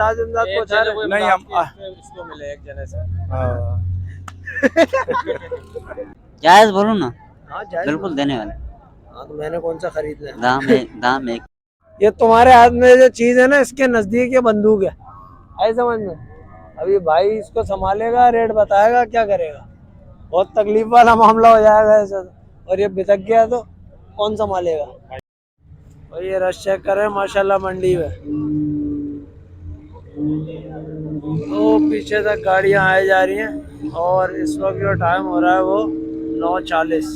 नहीं हम इसको मिले एक जने से। जायज बोलो ना। हाँ जायज बिल्कुल देने वाले। हाँ तो मैंने कौन सा खरीदना है? दाम एक। ये तुम्हारे हाथ में जो चीज है ना, इसके नजदीक ये बंदूक है, आई समझ में। अभी भाई इसको संभालेगा, रेट बताएगा, क्या करेगा, बहुत तकलीफ वाला मामला हो जाएगा ऐसा तो। और ये बितक गया तो कौन संभालेगा। और ये रश चेक कर रहे हैं माशाल्लाह मंडी में, तो पीछे तक गाड़ियां आई जा रही हैं। और इस वक्त जो टाइम हो रहा है वो 9:40।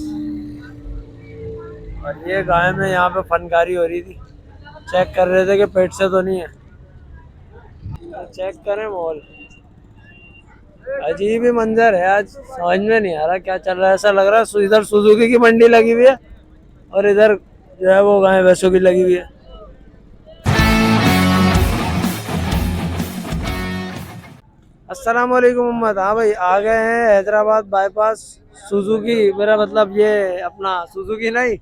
और ये गाय में यहाँ पे फनकारी हो रही थी, चेक कर रहे थे कि पेट से तो नहीं है। तो चेक करें मॉल, अजीब ही मंजर है आज, समझ में नहीं आ रहा क्या चल रहा है। ऐसा लग रहा है इधर सुजुकी की मंडी लगी हुई है और इधर जो है वो गाय भैंसों की लगी हुई है। अस्सलाम वालेकुम उम्मत। हाँ भाई आ गए हैं हैदराबाद बाईपास सुजुकी, मेरा मतलब ये अपना सुजुकी नहीं,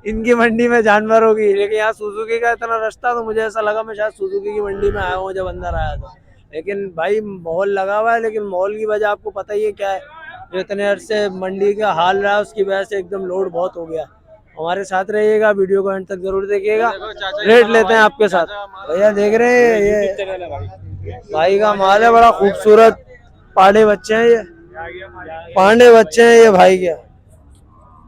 इनकी मंडी में जानवरों की। लेकिन यहाँ सुजुकी का इतना रास्ता, तो मुझे ऐसा लगा मैं शायद सुजुकी की मंडी में आया हूँ जब अंदर आया था। लेकिन भाई मॉल लगा हुआ है, लेकिन मॉल की वजह आपको पता ही है क्या है, जो इतने अरसे मंडी का हाल रहा है उसकी वजह से एकदम लोड बहुत हो गया। हमारे साथ रहिएगा, वीडियो को एंड तक जरूर देखिएगा। रेट लेते हैं आपके साथ। भैया देख रहे हैं ये भाई का माल है, बड़ा खूबसूरत पांडे बच्चे हैं, ये पांडे बच्चे हैं ये भाई के।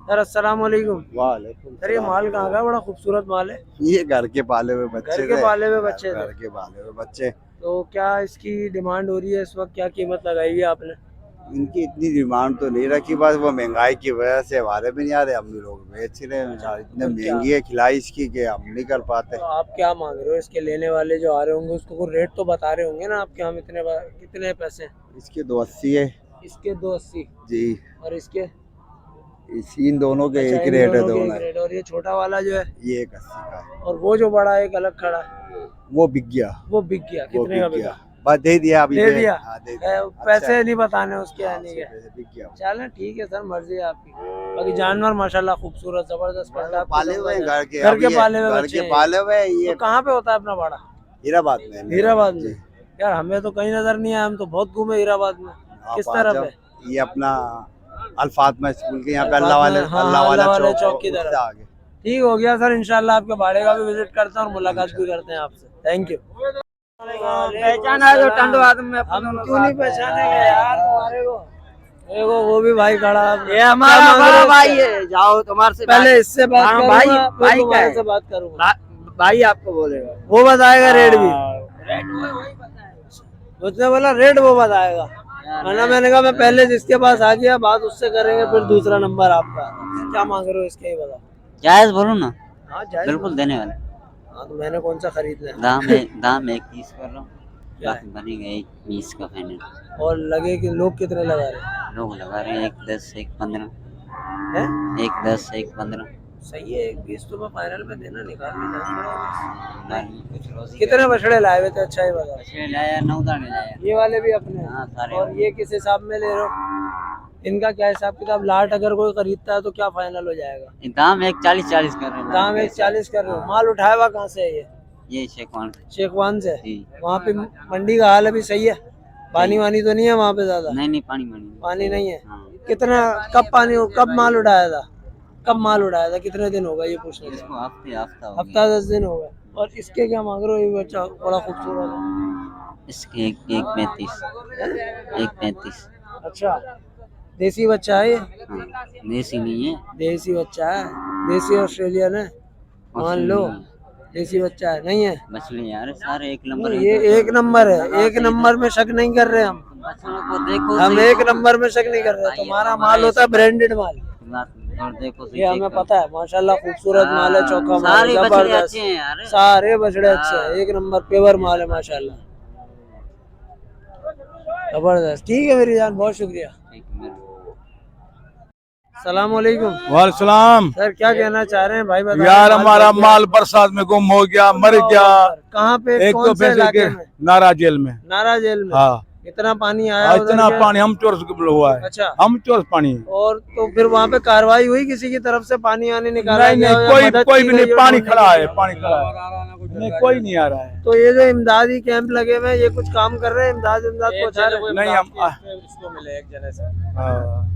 सर अस्सलाम वालेकुम। वालेकुम सर ये माल कहाँ का, बड़ा खूबसूरत माल है। ये घर के पाले हुए बच्चे, घर के पाले हुए बच्चे थे। घर के पाले हुए बच्चे। तो क्या इसकी डिमांड हो रही है इस वक्त, क्या कीमत लगाई है आपने? इनकी इतनी डिमांड तो नहीं रखी, बस वो महंगाई की वजह से हमारे भी नहीं आ रहे, हम भी लोग बेच रहे हैं। इतने महंगी है खिलाई इसकी कि हम नहीं कर पाते। तो आप क्या मांग रहे हो? इसके लेने वाले जो आ रहे होंगे उसको कोई रेट तो बता रहे होंगे ना आपके, हम कितने पैसे? इसके 280 है। इसके 280 जी। और इसके? इन दोनों के अच्छा, एक इन रेट है, दोनों के दोनों एक रेट। और ये छोटा वाला जो है ये 180 का है। और वो जो बड़ा एक अलग खड़ा है वो बिक गया। वो बिक गया। वो कितने का बिक बिका? गया, बस दे दिया अभी। दे दिया। हाँ, दे दिया। पैसे अच्छा। नहीं बताने उसके हाँ, आने के। बिक गया। चलो ठीक है सर, मर्जी है आपकी। बाकी जानवर माशाल्लाह खूबसूरत जबरदस्त पाले हुए हैं घर के, घर के पाले हुए घर बच्चे के हैं। पाले हुए हैं। ये तो कहाँ पे होता है अपना बाड़ा? हीराबाद में। हीराबाद में? जी। यार हमें तो कहीं नजर नहीं आया, हम तो बहुत घूमे हीराबाद में। किस तरफ है? ये अपना अल्फातमा स्कूल के यहाँ पे अल्फातमा, अल्लाह वाला चौक की तरफ। आगे। ठीक हो गया सर, इंशाल्लाह आपके बाड़े का भी विजिट करते हैं और मुलाकात भी करते हैं आपसे। Thank you. पहचाना है जो टंडो आदमी में हम क्यों नहीं पहचानेंगे यार तुम्हारे को? देखो वो भी भाई खड़ा है, ये हमारा बड़ा भाई है। जाओ तुम्हारे से पहले इससे बात हाँ, करूंगा, भाई फिर भाई तुम्हारे का से है। बात करूंगा। भाई आपको बोलेगा, वो बताएगा रेट भी। उसने बोला रेट वो बताएगा, है ना। मैंने कहा मैं पहले जिसके पास आ गया बात उससे करेंगे, फिर दूसरा नंबर आपका। क्या मांग रहे हो इसके, ही बता। जायज बोलो ना। हाँ जायज बिल्कुल देने वाले। हाँ तो मैंने कौन सा खरीदना है? दाम 21 कर रहा हूँ। क्या है? बनेगा 21 का फाइनल। और लगे कि लोग कितने लगा रहे हैं? लोग लगा रहे हैं 110 115। हैं? 110 115। सही है, 120 तो मैं फाइनल में देना निकाल लेता। कुछ रोज कितने बछड़े लाए हुए थे? अच्छा ही बता। लाया 9 दाने लाया। ये वाले भी अपने हैं? हाँ, सारे। और ये किस हिसाब में ले रहे हो? इनका क्या हिसाब किताब? लाट अगर कोई खरीदता है तो क्या फाइनल हो जाएगा? दाम 140 कर रहे हैं। दाम 140 कर रहे हो। माल उठाया हुआ कहाँ से है ये शेखवान शेखवान से? जी। वहाँ पे मंडी का हाल अभी सही है? पानी वानी तो नहीं है वहाँ पे ज्यादा? नहीं पानी नहीं है। हाँ। कितना कब माल उठाया था? कब माल उठाया था? कितने दिन होगा ये पूछने का? इसको हफ्ता 10 दिन हो गए। और इसके क्या मांग रहे हो? ये बच्चा बड़ा खूबसूरत है। इसके 1.35। अच्छा देसी बच्चा है ये? हाँ, देसी नहीं है। देसी बच्चा है, देसी ऑस्ट्रेलियन है मान लो। देसी बच्चा है नहीं है? मछली यार सारे एक नंबर। ये एक नंबर है, एक नंबर में शक नहीं कर रहे हम। बच्चों को देखो, हम एक नंबर में शक नहीं कर रहे। तुम्हारा माल होता है ब्रांडेड माल, और देखो ये हमें पता है। माशाल्लाह खूबसूरत माल है, चौका माल है, सारे बछड़े जबरदस्त। अच्छे हैं यार। सारे बछड़े अच्छे हैं, एक नंबर पेवर माल है माशाल्लाह, जबरदस्त। ठीक है मेरी जान, बहुत शुक्रिया। सलाम वालेकुम। वालेकुम। सर क्या कहना चाह रहे हैं भाई, बताइए। यार हमारा माल बरसात में गुम हो गया, मर गया। कहाँ पे? एक कौन तो से इलाके में? नारा जेल में। नारा जेल में? हाँ। इतना पानी आया हाँ, उधर इतना के? पानी हम चोर हुआ है, अच्छा, हम चोर पानी। और तो फिर वहाँ पे कार्रवाई हुई किसी की तरफ से, पानी वानी निकाला नहीं गया नहीं, या कोई मदद कोई की भी गई नहीं, हो पानी ढूंढने खड़ा के है, लिए? पानी खड़ा है, नहीं कोई नहीं आ रहा है। तो ये जो इमदादी कैंप लगे हुए हैं, ये कुछ काम कर रहे हैं, इमदाद पहुंचा रहे हैं? नहीं हम इसको मिले एक जने से। हाँ,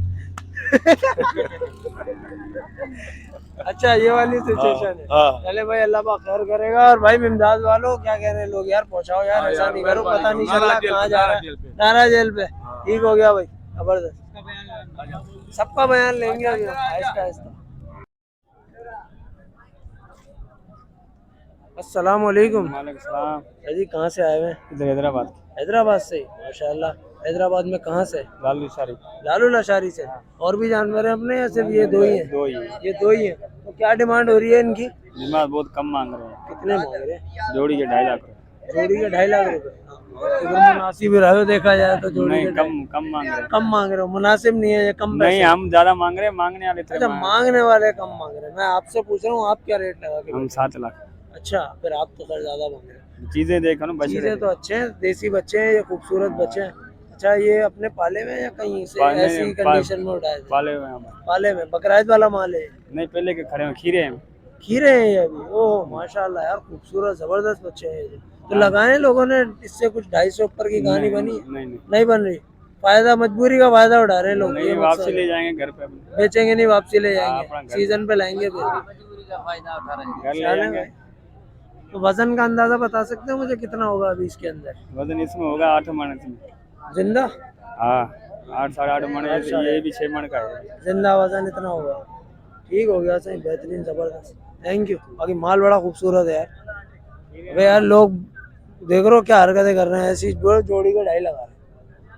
अच्छा, ये वाली सिचुएशन है। हाँ। चले भाई, अल्लाह पाक खैर करेगा। और भाई इमदाद वालों, क्या कह रहे हैं लोग, यार पहुंचाओ यार, हाँ ऐसा यार, नहीं करो, पता नहीं चल नारा रहा जेल कहाँ पे, जा रहा नारा है। जेल पे। नारा जेल पे, ठीक हो गया भाई, जबरदस्त। सबका बयान लेंगे अभी आहिस्ता आहिस्ता। अस्सलाम वालेकुम। जी, कहाँ से आए हुए हैं? इधर हैदराबाद, हैदराबाद से? माशाल्लाह। हैदराबाद में कहाँ से? लालू सारी लालू लशारी से। और भी जानवर हैं अपने या सिर्फ ये दो ही हैं? दो ही ये दो ही हैं। तो क्या डिमांड हो रही है इनकी? डिमांड बहुत कम मांग रहे हैं, कितने मांग रहे हैं? जोड़ी के 2.5 लाख जोड़ी के 2.5 लाख रुपए। अगर मुनासिब ही रहे देखा जाए तो जोड़ी के कम मांग रहे हैं। कम मांग रहे हो, मुनासिब नहीं है ये, कम पैसे? हम ज्यादा मांग रहे हैं, मांगने वाले अच्छा, मांगने वाले कम मांग रहे हैं। मैं आपसे पूछ रहा हूँ, आप क्या रेट लगा के? 7 लाख। अच्छा, फिर आप तो खैर ज्यादा मांग रहे हैं। चीजें देखो ना, चीजें तो अच्छे हैं, देसी बच्चे हैं, ये खूबसूरत बच्चे हैं। अच्छा, ये अपने पाले में या कहीं से ऐसी कंडीशन में उठाए थे? पाले हुए हैं, पाले में बकराइद वाला माल है? नहीं पहले के खड़े हैं, खीरे हैं। खीरे हैं ये अभी? ओह माशाल्लाह यार, खूबसूरत जबरदस्त बच्चे हैं ये। तो लगाए लोगों ने इससे कुछ 250 ऊपर की कहानी बनी? नहीं बन रही। फायदा, मजबूरी का फायदा उठा रहे हैं लोग। ये वापसी ले जाएंगे घर पे, बेचेंगे नहीं, वापसी ले जाएंगे, सीजन पे लाएंगे फिर। तो वजन का अंदाजा बता सकते हो मुझे, कितना होगा अभी इसके अंदर? वजन इसमें होगा 8 मन जिंदा? हाँ, 8 साढ़े 8 मन, ये भी 6 मन का है। जिंदा वजन इतना होगा? ठीक हो गया, सही, बेहतरीन, जबरदस्त, थैंक यू। बाकी माल बड़ा खूबसूरत है यार। वे यार लोग देख रहे हो क्या हरकतें कर रहे हैं, ऐसी जोड़ी को 2.5 लगा रहे हैं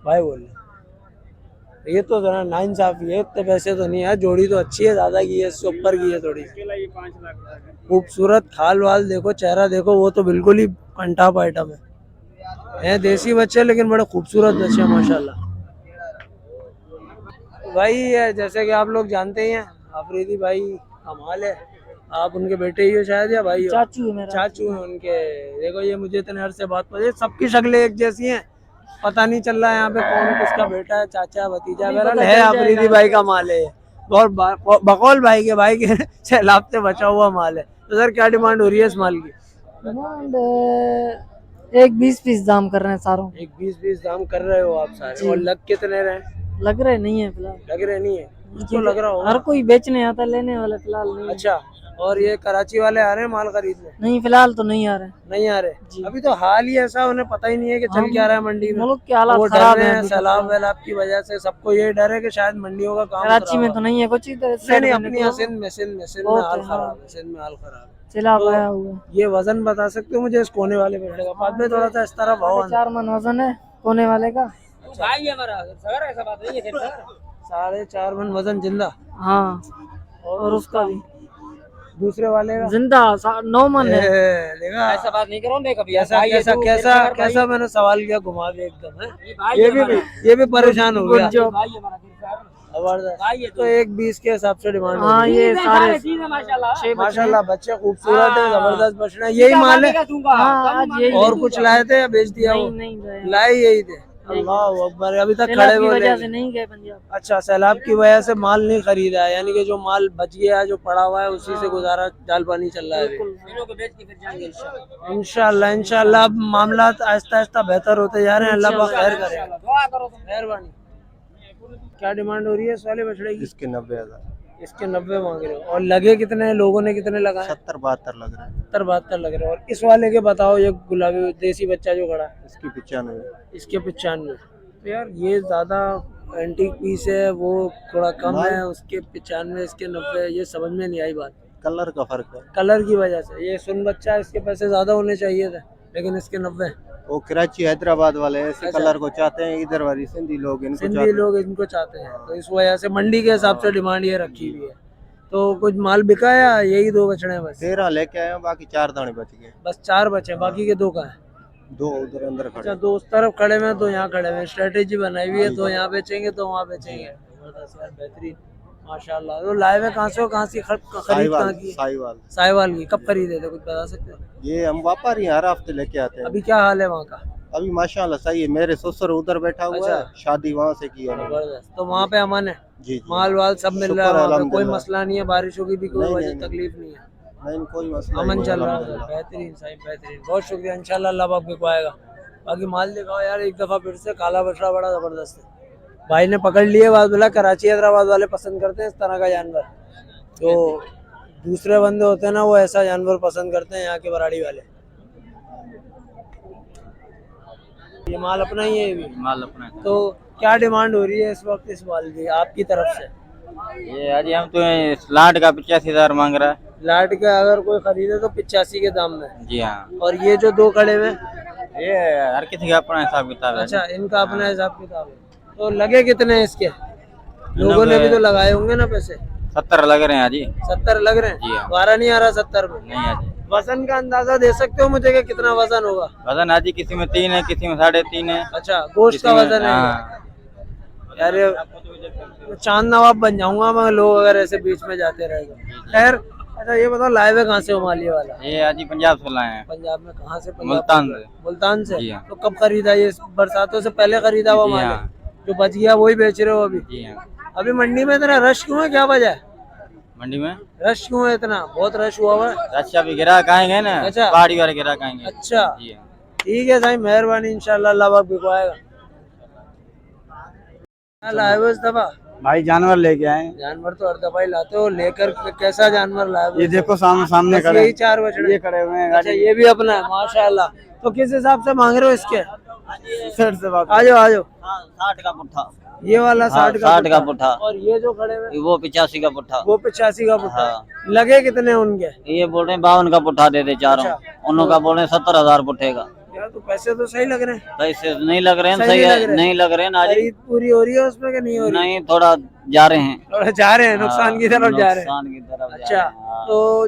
भाई, बोल रहे ये तो जरा नाइंसाफी है। इतने पैसे तो नहीं है, जोड़ी तो अच्छी है, ज्यादा की है, इससे ऊपर की है थोड़ी। 5 लाख। खूबसूरत खाल वाल देखो, चेहरा देखो, वो तो बिल्कुल ही कंटाप आइटम है देसी बच्चे, लेकिन बड़े खूबसूरत बच्चे हैं माशाल्लाह। भाई जैसे कि आप लोग जानते ही हैं, आफरीदी भाई कमाल है। आप उनके बेटे ही हो शायद, या भाई हो? चाचू है मेरा। चाचू है उनके। देखो, ये मुझे इतने हर से बात पता, सबकी शक्लें एक जैसी हैं, पता नहीं चल रहा है यहाँ पे कौन किसका बेटा है, चाचा भतीजा। बहरहाल है आफरीदी भाई का माल है, और बकौल भाई के सैलाब से बचा हुआ माल है। तो सर क्या डिमांड हो रही है इस माल की? डिमांड 1-20 पीस दाम कर रहे हैं सारों। 1-20 दाम कर रहे हो आप सारे? और लग कितने रहे? लग रहे नहीं है फिलहाल। लग रहे नहीं है? तो लग रहा होगा। हर कोई बेचने आता है, लेने वाले फिलहाल नहीं। अच्छा, और ये कराची वाले आ रहे हैं माल खरीदने? नहीं, फिलहाल तो नहीं आ रहे। नहीं आ रहे अभी तो हाल ही ऐसा, उन्हें पता ही नहीं है कि चल क्या रहा है मंडी में। मुल्क के हालात वो खराब डर रहे हैं हैं अभी तो। सैलाब वैलाब की वजह से, सबको ये डर है कि शायद मंडियों का काम कराची खराब में है। तो नहीं है कुछ, इधर नहीं, अपनी यहाँ सिंध में बहुत हाल है, खराब है, सिंध में हाल खराब है। सैलाब तो आया हुआ है। ये वजन बता सकते हो मुझे इस कोने वाले बेटे का? बाद में थोड़ा सा इस तरह भाव 4 मन वजन है कोने वाले का। 4.5 मन वजन जिंदा? हाँ, और उसका भी दूसरे वाले का जिंदा 9 मन है। देखा, ऐसा बात नहीं करो कभी। कैसा मैंने सवाल किया घुमा के एकदम है। ये भी परेशान हो गया। जबरदस्त। तो 1-20 के हिसाब से डिमांड? हाँ, ये सारे माशाल्लाह बच्चे खूबसूरत है, जबरदस्त बछड़ा है। यही माल है? हाँ, आज यही और कुछ लाए थे या बेच दिया? वो नहीं लाए यही थे? अल्लाह अकबर, अभी तक सैलाब खड़े की हुए वजह ले। से नहीं गए पंजाब। अच्छा, सैलाब की वजह से माल नहीं खरीदा है, यानी कि जो माल बच गया, जो पड़ा हुआ है, उसी से गुजारा दाल पानी चल रहा है। इंशाल्लाह इंशाल्लाह अब मामला आहिस्ता आहिस्ता बेहतर होते जा रहे हैं, अल्लाह पाक खैर करेगा, मेहरबानी। क्या डिमांड हो रही है इस वाले बछड़े की? इसके 90,000। इसके 90 मांग रहे हो? और लगे कितने हैं, लोगों ने कितने लगाए? 70-72 लग रहा है। 70-72 लग रहे हैं। और इस वाले के बताओ, ये गुलाबी देसी बच्चा जो खड़ा है, इसकी 95। इसके 95। तो यार ये ज्यादा एंटीक पीस है, वो थोड़ा कम है, उसके 95, इसके 90, ये समझ में नहीं आई बात। कलर का फर्क है, कलर की वजह से। ये सुन बच्चा, इसके पैसे ज्यादा होने चाहिए थे, लेकिन इसके 90। वो कराची हैदराबाद वाले ऐसे अच्छा। कलर को चाहते हैं, इधर वाली सिंधी लोग इनको सिंधी चाहते हैं। लोग इनको चाहते हैं, तो इस वजह से मंडी के हिसाब से डिमांड ये रखी हुई है। तो कुछ माल बिका या यही 2 बछड़े हैं बस? 13 लेके आए हैं, बाकी 4 दाने बच गए। बस 4 बचे, बाकी के 2 कहाँ हैं? 2 उधर अंदर अच्छा, खड़े। 2 उस तरफ खड़े हुए हैं, 2 यहाँ खड़े हुए हैं। स्ट्रेटेजी बनाई हुई है, 2 यहाँ बेचेंगे, 2 वहाँ बेचेंगे। जबरदस्त यार, बेहतरीन माशाल्लाह। तो लाए हुए कहाँ से हो, कहाँ से खरीद कहाँ की? साहिवाल की। कब खरीदे थे, कुछ बता सकते हो? ये हम व्यापारी हर हफ्ते लेके आते हैं। अभी क्या हाल है वहाँ का? अभी माशाल्लाह सही है। मेरे ससुर उधर बैठा हुआ है, अच्छा। शादी वहाँ से की है उन्होंने। जबरदस्त। तो वहाँ पे अमन है, जी जी। माल वाल सब मिल रहा है शुक्र वहाँ पे, कोई अल्हम्दुलिल्लाह। मसला नहीं है, बारिशों की भी कोई नहीं, वजह नहीं, तकलीफ नहीं है, नहीं कोई मसला अमन नहीं चल रहा है। अल्हम्दुलिल्लाह। बेहतरीन सही बेहतरीन, बहुत शुक्रिया, इंशाल्लाह अल्लाह पाक बिकवाएगा। बाकी माल दिखाओ यार एक दफा फिर से, काला बछड़ा बड़ा जबरदस्त है। भाई ने पकड़ लिए, बात बोला कराची हैदराबाद वाले पसंद करते हैं इस तरह का जानवर, तो दूसरे बंदे होते हैं ना वो ऐसा जानवर पसंद करते हैं, यहाँ के बराड़ी वाले। ये माल अपना ही है ये भी? माल अपना है। तो क्या डिमांड हो रही है इस वक्त इस माल की आपकी तरफ से? ये अजी हम तो लाट का 85,000 मांग रहा है। लाट का अगर कोई खरीदे तो 85 के दाम में। जी हाँ। और ये जो दो खड़े में? ये हर किसी का अपना हिसाब किताब है। अच्छा, इनका अपना हिसाब किताब है। तो लगे कितने हैं इसके? लोगों ने भी तो लगाए होंगे ना पैसे? 70 लग रहे हैं अजी। 70 लग रहे जी हैं? हाँ। वारा नहीं आ रहा 70 में? नहीं अजी। वजन का अंदाजा दे सकते हो मुझे कि कितना वजन होगा? वजन अजी किसी में 3 है, किसी में 3.5 है। अच्छा, गोश्त का किसी में- वजन है हाँ। यार, ये चांद नवाब बन जाऊंगा मैं लोग अगर ऐसे बीच में जाते रहे तो। खैर, अच्छा ये बताओ लाए हुए कहाँ से हो माल ये वाला? ये अजी पंजाब से लाए हैं। पंजाब में कहाँ से? पंजाब मुल्तान में? से। मुल्तान से? जी हाँ। तो कब खरीदा ये? बरसातों से पहले खरीदा हुआ जी माल है? हाँ। जो बच गया वही बेच रहे हो अभी? जी हाँ। अभी मंडी में इतना रश क्यों है, क्या वजह है? मंडी में रश क्यों है इतना? बहुत रश हुआ हुआ है। अच्छा भी गिराक आएंगे ना। अच्छा। पहाड़ी वाले गिराक आएंगे। अच्छा जी हाँ। ठीक है साईं, मेहरबानी, इंशाल्लाह अल्लाह पाक बिकवाएगा। क्या लाए हो इस दफा? भाई जानवर लेके आए। जानवर तो हर दफा ही लाते हो, लेकर कैसा जानवर लाए हो? ये देखो सामने सामने बस खड़े यही 4 बछड़े? ये खड़े हुए हैं अच्छा, ये भी अपना है, माशाल्लाह। तो किस हिसाब से मांग रहे हो इसके? सेठ से बात। आ जाओ आ जाओ। 60 का पुट्ठा। ये वाला 60 का 60 का पुट्ठा। और ये जो खड़े हुए वो 85 का पुट्ठा। वो 85 का पुट्ठा। हाँ। लगे कितने उनके? ये बोल रहे हैं 52 का पुट्ठा दे दे चारों। अच्छा। उन लोग का बोल रहे हैं 70,000 पुट्ठे का। यार तो पैसे तो सही लग रहे हैं। पैसे नहीं लग रहे हैं। सही सही नहीं है, लग रहे। नहीं लग रहे हैं ना जी। खरीद पूरी हो रही है उसमें कि नहीं हो रही? नहीं, थोड़ा जा रहे हैं। थोड़ा जा रहे हैं, नुकसान की तरफ जा रहे हैं। नुकसान की तरफ जा अच्छा, रहे हैं, हाँ। तो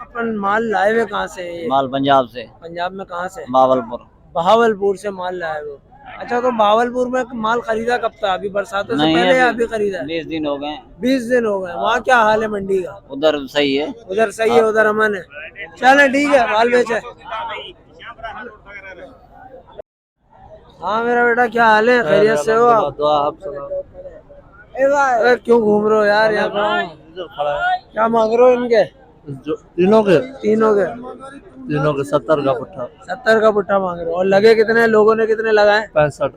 अपन माल लाए हुए कहाँ से? ये माल पंजाब से, पंजाब में कहाँ से? बावलपुर। बहावलपुर से माल लाए हो? अच्छा, तो बहावलपुर में माल खरीदा कब था? अभी बरसातों से नहीं, पहले या अभी अभी खरीदा? 20 दिन हो गए। 20 दिन हो गए। वहाँ क्या हाल है मंडी का? उधर सही है। उधर सही है, उधर अमन है। चले ठीक है, माल बेचे। हाँ मेरा बेटा, क्या हाल है? खैरियत से हो आप? अरे क्यों घूम रहे हो यार यहाँ पे? क्या मांग रहे हो इनके? तीनों के तीनों के 70 का पुट्ठा। 70 का पुट्ठा मांग रहे हो। और लगे कितने? लोगों ने कितने लगाए? 65।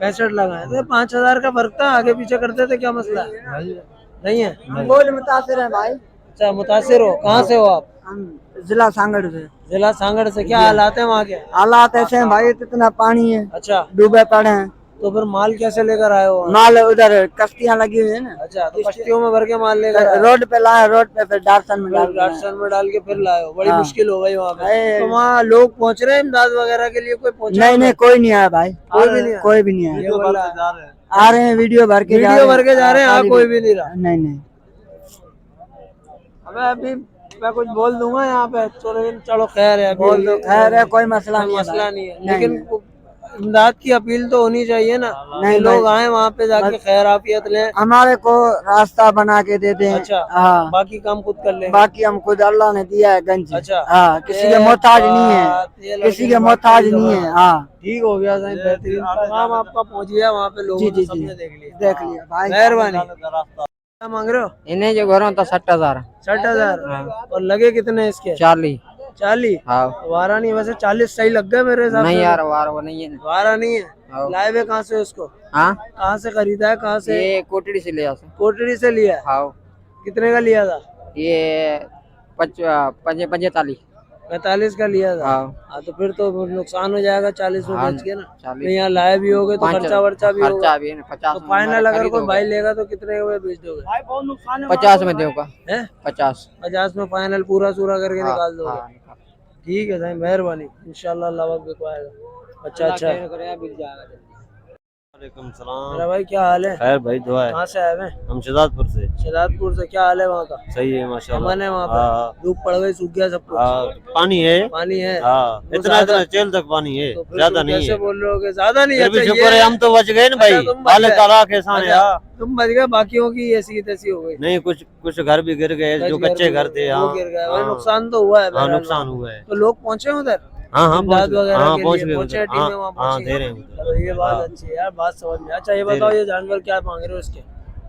65 लगाए। तो 5,000 का फर्क था, आगे पीछे करते थे, क्या मसला है? नहीं है? मुतासिर है भाई। अच्छा, मुतासिर हो? कहाँ से हो आप? जिला सांगड़ से। जिला सांगड़ से। क्या हालात है वहाँ के? हालात ऐसे हैं भाई, इतना पानी है, अच्छा, डूबे पड़े हैं। तो फिर माल कैसे लेकर आए हो? माल उधर कश्तियाँ लगी हुई है ना, अच्छा, तो कश्तियों में भर के माल लेकर आए? रोड पे लाए, रोड पे फिर डार्सन में डाल दिए। गार्डसन में डाल के फिर लाए हो? बड़ी हाँ। मुश्किल हो गई वहाँ पे। अरे। तो वहाँ लोग पहुँच रहे हैं इमदाद वगैरह के लिए? कोई पहुँचा? नहीं नहीं, कोई नहीं आया भाई, कोई भी नहीं आया? कोई भी नहीं आया। ये बोल रहा है। आ रहे हैं वीडियो भर के, वीडियो भर के जा रहे हैं, खाली कोई भी नहीं रहा? नहीं नहीं। अबे अभी मैं कुछ बोल दूंगा यहाँ पे, चलो खैर है, अभी बोल दो, खैर है, कोई मसला कोई नहीं है मसला भाई। नहीं है। नहीं, लेकिन इमदाद की अपील तो होनी चाहिए ना, नहीं, कि लोग नहीं। आए वहाँ पे जाके खैर आफियत लें। हमारे को रास्ता बना के देते हैं। अच्छा, हाँ, बाकी काम खुद कर लेंगे। बाकी हम खुद, अल्लाह ने दिया है गंज। अच्छा। हाँ, किसी के मोहताज नहीं है, किसी के मोहताज नहीं है। हाँ ठीक हो गया साईं, बेहतरीन। काम आपका पहुँच गया वहाँ पे, लोगों जी, ने जी, सबने जी। देख लिया। देख लिया भाई, मेहरबानी। क्या मांग रहे हो? इन्हें जो घरों तो 60,000। 60,000। और लगे कितने इसके? 40। 40? हाँ। वारा नहीं, वैसे 40 सही लग गए मेरे हिसाब से। नहीं यार, वार वो नहीं है। वारा नहीं है? हाँ। लाए हुए कहाँ से उसको? हाँ, कहाँ से खरीदा है? कहाँ से? ये कोटड़ी से ले आसे। कोटड़ी से लिया है? हाँ, कितने का लिया था? ये 45। 45 का लिया था? हाँ। हाँ, तो फिर तो नुकसान हो जाएगा 40 में हाँ, बेच के ना। 40। नहीं, यहाँ लाए भी होगे तो खर्चा वर्चा भी होगा। खर्चा भी है ना, 50 तो फाइनल अगर कोई भाई लेगा तो कितने में बेच दोगे? 50 में दूंगा। हैं? 50। 50 में फाइनल पूरा सूरा करके हाँ, निकाल दोगे? हाँ, निकाल। ठीक है साईं, मेहरबानी, इंशाल्लाह अल्लाह पाक बिकवाएगा। अच्छा अच्छा। मेरा भाई क्या हाल है? खैर भाई, दुआ है। कहाँ से आए हुए? हम शहजादपुर से। शहजादपुर से। क्या हाल है वहाँ का? सही है माशाल्लाह। अमन है वहाँ हाँ। पे? धूप पड़ गई, सूख गया सब कुछ? पानी है। पानी है? हाँ, तो इतना ज्यादा- इतना चेल तक पानी है, तो फिर ज्यादा तुम नहीं कैसे है। बोल रहे हो कि ज्यादा नहीं है? फिर भी अच्छा, शुक्र है, हम तो बच गए ना भाई। अच्छा, तुम बच हाल गए। ताला के सामने। अच्छा, हाँ। तुम बच गए, बाकियों की ऐसी तैसी हो गई। नहीं, कुछ घर भी गिर गए, जो कच्चे घर थे। वो हाँ, गिर गए। भाई हाँ। नुकसान तो हुआ है हाँ, बहरहाल नुकसान वहाँ। हुआ है। तो लोग पहुँचे उधर? हाँ हाँ इमदाद पहुँच वगैरह हाँ के पहुँच लिए गए पहुंचे उधर। टीमें वहाँ हाँ पहुंची? दे रहे हैं उधर। चलो ये बात हाँ। अच्छी है यार, बात समझ में। अच्छा ये दे बताओ रहे ये जानवर क्या मांग रहे हो इसके?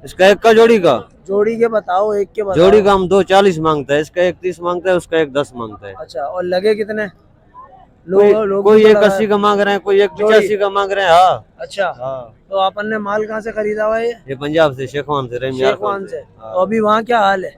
इसका एक का जोड़ी का जोड़ी के बताओ, एक के बताओ। जोड़ी का हम 240 मांगता है, इसका 130 मांगता है, उसका 110 मांगता है। अच्छा, और लगे कितने? कोई भी एक तो 80 का मांग रहे हैं, कोई एक जोड़ी? 85 का मांग रहे हैं। हाँ अच्छा, हाँ तो अपन ने माल कहाँ से खरीदा हुआ है ये पंजाब से, शेखवान से, रेमियार शेखवान से? हाँ। तो अभी वहाँ क्या हाल है?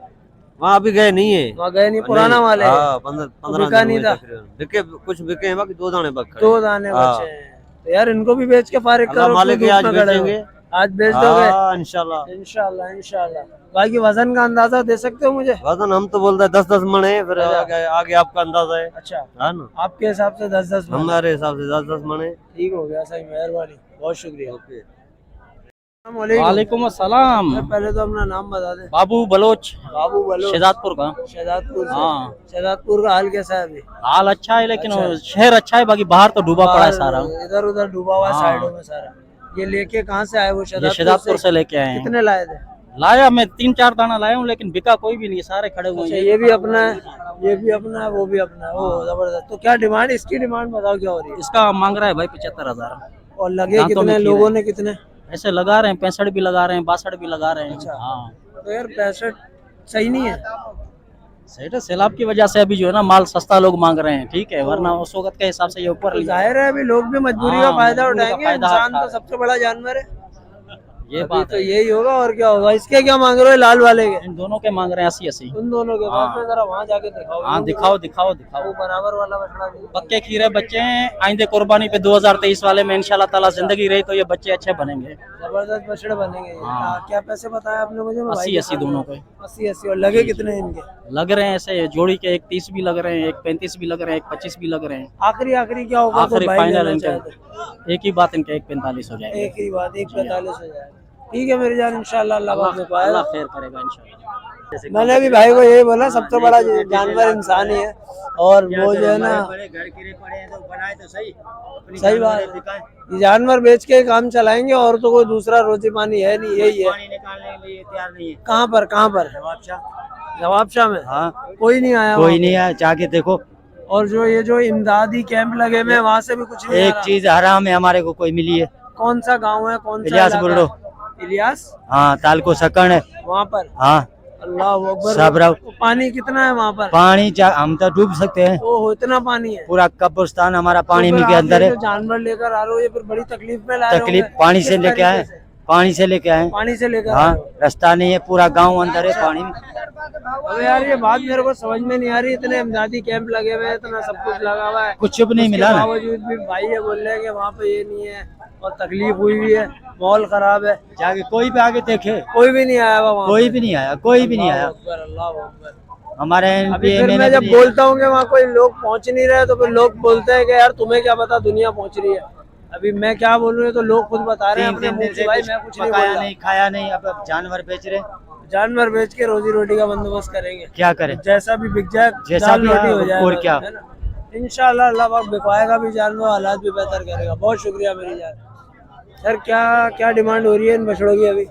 वहाँ अभी गए नहीं है। वहाँ गए नहीं, पुराना माल है? हाँ 15 बिका दिन नहीं हुए था? तकरीबन। बिके कुछ बिके हैं, बाकी 2 दाने बक खड़े 2 हैं। दाने हाँ। बचे हैं, तो यार इनको भी बेच के फारिग अल्लाह करो। मालिक क्यों है, आज धूप में खड़े हो? बेचेंगे। आज बेच दोगे? हाँ इंशाल्लाह। इंशाल्लाह इंशाल्लाह। बाकी वजन का अंदाजा दे सकते हो मुझे? वजन हम तो बोलते हैं 10-10 मन है, फिर आगे आपका अंदाजा है। अच्छा, है ना, आपके हिसाब से 10-10 मन? हमारे हिसाब से 10-10 मन है। ठीक हो गया, सही, मेहरबानी, बहुत शुक्रिया। वालेकुम अस्सलाम। पहले तो अपना नाम बता दे। बाबू बलोच, बाबू बलोच, शहजादपुर का। शहजादपुर से। हाँ। शहजादपुर का हाल कैसा है अभी? हाल अच्छा है, लेकिन अच्छा। शहर अच्छा है, बाकी बाहर तो डूबा पड़ा है सारा। इधर उधर डूबा हुआ है, हाँ। साइडों में सारा। ये लेके कहाँ से आए वो? ये शहजादपुर से लेके आए हैं। कितने लाए थे? लाया मैं 3-4 दाना लाया हूँ, लेकिन बिका कोई भी नहीं, सारे खड़े हुए अच्छा, हैं। ये भी अपना है, ये भी अपना है, वो भी अपना है। ओ जबरदस्त। तो क्या डिमांड, इसकी डिमांड बताओ क्या हो रही है? इसका मांग रहा है भाई 75,000। और लगे दांतों में कितने खीर लोगों है। ने? कितने ऐसे लगा रहे हैं, 65 भी लगा रहे हैं, 62 भी लगा रहे हैं। अच्छा। हाँ तो यार 65 सही नहीं है। सही है, सैलाब की वजह से अभी जो है ना माल सस्ता लोग मांग रहे हैं, ठीक है, वरना उस वक्त के हिसाब से ये ऊपर तो लिया। जाहिर है अभी लोग भी मजबूरी का हाँ, फायदा मजबूरी का उठाएंगे। फायदा इंसान उठा तो रहे सबसे बड़ा जानवर है। ये अभी बात तो है। यही होगा, और क्या होगा? इसके क्या मांग रहे हो लाल वाले के? इन दोनों के मांग रहे हैं 80-80। उन दोनों के? हाँ। तो जरा वहाँ जाके दिखाओ। हाँ दिखाओ दिखाओ वो दिखाओ। बराबर वाला बछड़ा भी। पक्के खीरे बच्चे हैं, आइंदे कुर्बानी पे 2023 वाले में इंशाल्लाह ताला जिंदगी रही तो ये बच्चे अच्छे बनेंगे। जबरदस्त बछड़े बनेंगे ये। हाँ। क्या पैसे बताया आपने मुझे? मैं भाई 80-80 दोनों के 80-80। और लगे कितने इनके? लग रहे हैं ऐसे जोड़ी के, एक 30 भी लग रहे हैं, एक 35 भी लग रहे हैं, एक 25 भी लग रहे हैं। आखिरी क्या होगा? आखिरी कोई भाई फाइनल लेना इनके चाहे तो? एक ही बात, इनके 145 हो जाएगा। एक ही बात, 145 हो जाएगा। ठीक है मेरी जान, इंशाल्लाह अल्लाह पाक में पाएगा। अल्लाह खैर करेगा इंशाल्लाह। मैंने भी भाई को यही बोला, सबसे बड़ा जानवर इंसान ही है। और वो जो है ना, घर गिरे पड़े हैं तो बनाए तो सही। सही बात, ये जानवर बेच के काम चलाएंगे, और तो कोई दूसरा रोजी पानी है नहीं, यही है। निकालने के लिए तैयार नहीं है। कहाँ पर? जवाब शाह में? हाँ कोई नहीं आया कोई वहाँ नहीं है, जाके देखो। पे? और जो ये जो इमदादी कैंप लगे हुए हैं, वहाँ से भी कुछ नहीं आ एक रहा? चीज हराम है हमारे को, कोई मिली है। कौन सा गांव है? कौन सा इलियास इलाका बुर्डो। है? इलियास? हाँ तालको सकन है। वहाँ पर? हाँ अल्लाह अकबर। सब रहो। पानी कितना है वहाँ पर? पानी हम तो डूब सकते हैं, ओहो, इतना पानी है? पूरा कब्रिस्तान हमारा पानी तो में फिर के आप अंदर ये है। जो जानवर लेकर आ रहे हो, ये फिर बड़ी तकलीफ में ला रहे तकलीफ होंगे। पानी किस से लेके आए, तरीके से? पानी से लेके आए। पानी से लेकर आ हाँ रहे हो? रास्ता नहीं है, पूरा गांव अंदर है पानी में। अबे यार ये बात मेरे को समझ में नहीं आ रही। इतने इमदादी कैंप लगे हुए हैं, इतना सब कुछ लगा हुआ है, कुछ भी नहीं उसके मिला ना। बावजूद भी भाई ये बोल रहे हैं कि वहाँ पे ये नहीं है और तकलीफ हुई हुई है, माहौल खराब है। जाके कोई भी आगे देखे, कोई भी नहीं आया हुआ वहाँ कोई पे? भी नहीं आया, कोई भी नहीं अल्लाह आया। अकबर, अल्लाह अकबर। हमारे अभी फिर मैं जब बोलता हूँ कि वहाँ कोई लोग पहुँच नहीं रहे, तो फिर लोग बोलते हैं कि यार तुम्हें क्या पता दुनिया पहुँच रही है। अभी मैं क्या बोलूँ, तो लोग खुद बता रहे हैं अपने मुंह से, भाई मैं कुछ नहीं बोल रहा। नहीं खाया नहीं, अब जानवर बेच रहे। जानवर बेच के रोजी रोटी का बंदोबस्त करेंगे, क्या करें, जैसा भी बिक जाए, जैसा दाल भी रोटी है, हो जाए, और क्या। इंशाल्लाह अल्लाह पाक बिकवाएगा भी जानवर, हालात भी बेहतर करेगा। बहुत शुक्रिया मेरी जान। सर क्या डिमांड हो रही है इन बछड़ों की अभी?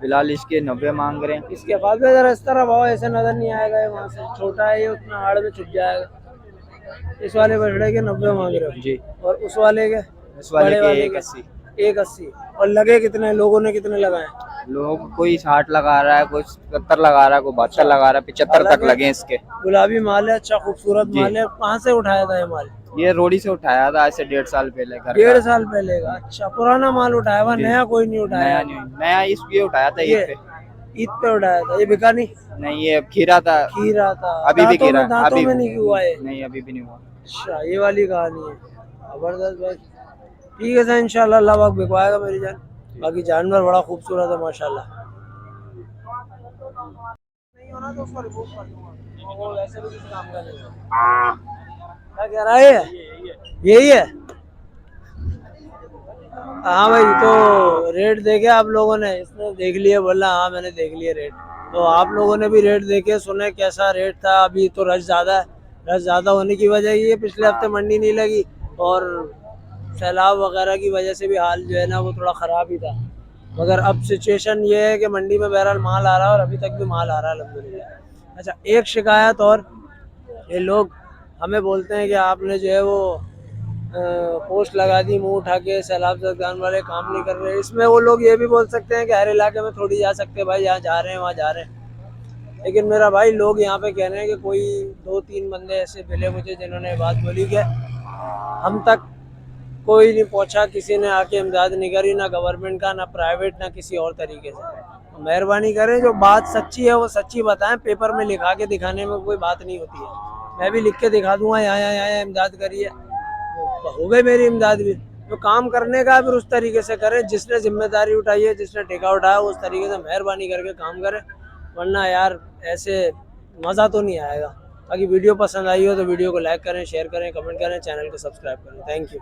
फिलहाल इसके 90 मांग रहे हैं। इसके बाद में जरा इस तरह भाव ऐसे नजर नहीं आएगा, ये वहाँ से छोटा है, ये उतना हाड़ में छुप जाएगा। इस वाले बछड़े के 90 मांग रहे हो जी। और उस वाले के? इस वाले बड़े के के 180। 180। और लगे कितने? लोगों ने कितने लगाए? लोग कोई 60 लगा रहा है, कोई 70 लगा रहा है, कोई 72 लगा रहा है, 75 तक लगे हैं इसके। गुलाबी माल है, अच्छा खूबसूरत जी। माल है। कहाँ से उठाया था ये माल? ये रोड़ी से उठाया था ऐसे 1.5 साल पहले घर का। 1.5 साल पहले का? अच्छा, पुराना माल उठाया हुआ, जी। नया कोई नहीं उठाया? नया नहीं, नया ये उठाया था ईद पे। ईद पे उठाया था, ये बिका नहीं? नहीं ये खीरा था, खीरा था। अभी भी खीरा, दांतों अभी में नहीं हुआ है? नहीं, अभी भी नहीं हुआ। अच्छा, ये वाली कहानी है। जबरदस्त भाई। ठीक है सर, इंशाल्लाह अल्लाह पाक बिकवाएगा मेरी जान। बाकी जानवर बड़ा खूबसूरत है माशाल्लाह। नहीं होना तो उसको रिमूव कर दूंगा, वो वैसे भी किसी काम का नहीं है। क्या कह रहा है? यही है। हाँ भाई, तो रेट देखे आप लोगों ने? इसने देख लिए, बोला हाँ मैंने देख लिए रेट। तो आप लोगों ने भी रेट देखे, सुने कैसा रेट था? अभी तो रश ज़्यादा है, रश ज़्यादा होने की वजह ये पिछले हफ्ते मंडी नहीं लगी, और सैलाब वगैरह की वजह से भी हाल जो है ना वो थोड़ा ख़राब ही था। मगर अब सिचुएशन ये है कि मंडी में बहरहाल माल आ रहा है, और अभी तक भी माल आ रहा है अल्हम्दुलिल्लाह। अच्छा, एक शिकायत और, ये लोग हमें बोलते हैं कि आपने जो है वो पोस्ट लगा दी मुंह उठा के, सैलाब जदगान वाले काम नहीं कर रहे। इसमें वो लोग ये भी बोल सकते हैं कि हर इलाके में थोड़ी जा सकते भाई, यहाँ जा रहे हैं वहाँ जा रहे हैं। लेकिन मेरा भाई लोग यहाँ पे कह रहे हैं कि कोई 2-3 बंदे ऐसे मिले मुझे जिन्होंने बात बोली कि हम तक कोई नहीं पहुँचा, किसी ने आके इमदाद नहीं करी, ना गवर्नमेंट का, ना प्राइवेट, ना किसी और तरीके से। मेहरबानी करें, जो बात सच्ची है वो सच्ची बताएं, पेपर में लिखा के दिखाने में कोई बात नहीं होती है। मैं भी लिख के दिखा दूंगा यहाँ यहाँ यहाँ इमदाद करिए, हो गई मेरी इमदाद भी। तो काम करने का फिर उस तरीके से करें, जिसने जिम्मेदारी उठाई है, जिसने ठेका उठाया उस तरीके से मेहरबानी करके काम करें, वरना यार ऐसे मज़ा तो नहीं आएगा। बाकी वीडियो पसंद आई हो तो वीडियो को लाइक करें, शेयर करें, कमेंट करें, चैनल को सब्सक्राइब करें। Thank you.